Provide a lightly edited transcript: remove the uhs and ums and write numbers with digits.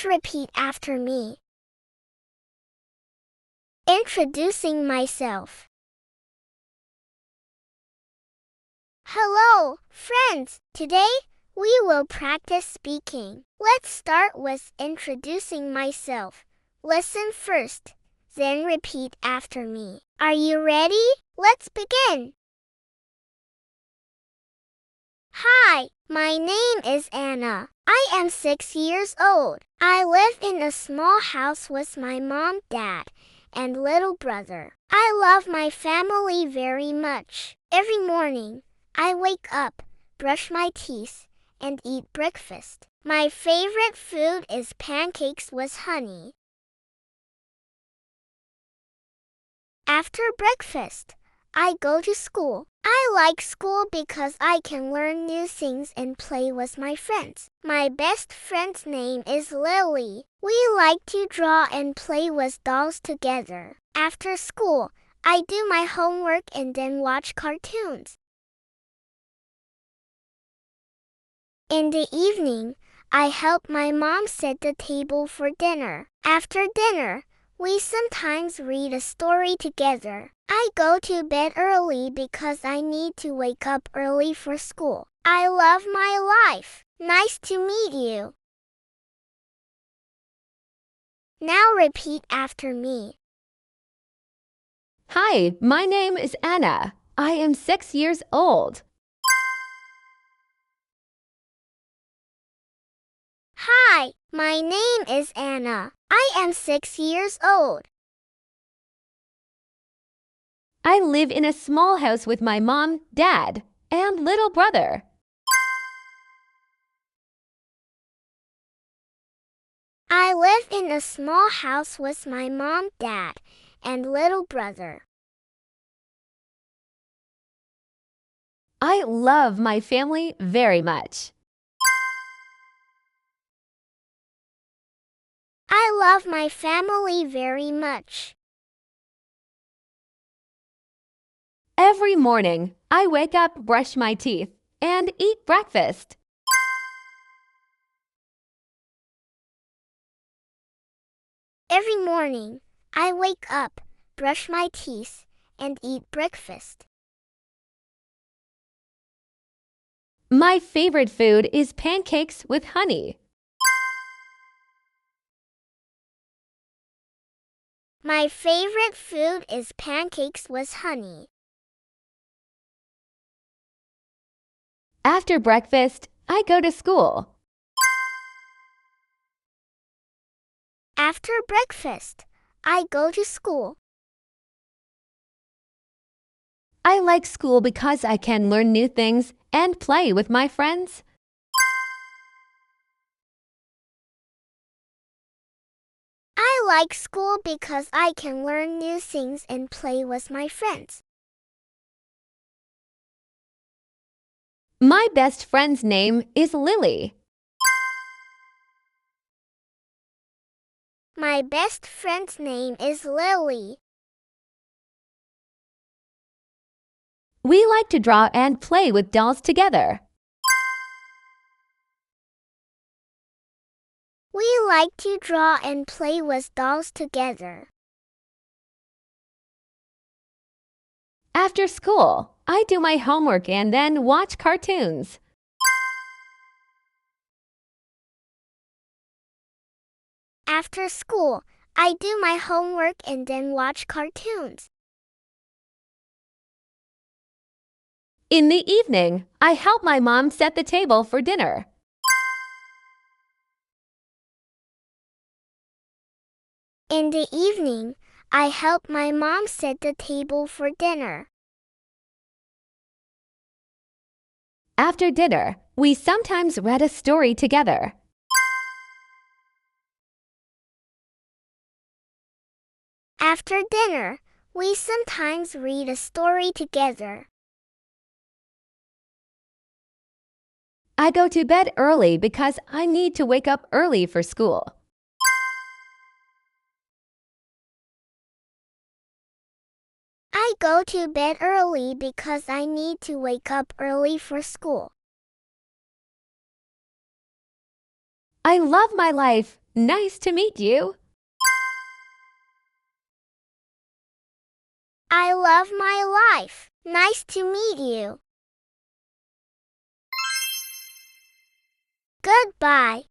Repeat after me. Introducing myself. Hello, friends. Today, we will practice speaking. Let's start with introducing myself. Listen first, then repeat after me. Are you ready? Let's begin. Hi, my name is Anna. I am 6 years old. I live in a small house with my mom, dad, and little brother. I love my family very much. Every morning, I wake up, brush my teeth, and eat breakfast. My favorite food is pancakes with honey. After breakfast, I go to school. I like school because I can learn new things and play with my friends. My best friend's name is Lily. We like to draw and play with dolls together. After school, I do my homework and then watch cartoons. In the evening, I help my mom set the table for dinner. After dinner, we sometimes read a story together. I go to bed early because I need to wake up early for school. I love my life. Nice to meet you. Now repeat after me. Hi, my name is Anna. I am 6 years old. Hi, my name is Anna. I am 6 years old. I live in a small house with my mom, dad, and little brother. I live in a small house with my mom, dad, and little brother. I love my family very much. I love my family very much. Every morning, I wake up, brush my teeth, and eat breakfast. Every morning, I wake up, brush my teeth, and eat breakfast. My favorite food is pancakes with honey. My favorite food is pancakes with honey. After breakfast, I go to school. After breakfast, I go to school. I like school because I can learn new things and play with my friends. I like school because I can learn new things and play with my friends. My best friend's name is Lily. My best friend's name is Lily. We like to draw and play with dolls together. We like to draw and play with dolls together. After school, I do my homework and then watch cartoons. After school, I do my homework and then watch cartoons. In the evening, I help my mom set the table for dinner. In the evening, I help my mom set the table for dinner. After dinner, we sometimes read a story together. After dinner, we sometimes read a story together. I go to bed early because I need to wake up early for school. I go to bed early because I need to wake up early for school. I love my life. Nice to meet you. I love my life. Nice to meet you. Goodbye.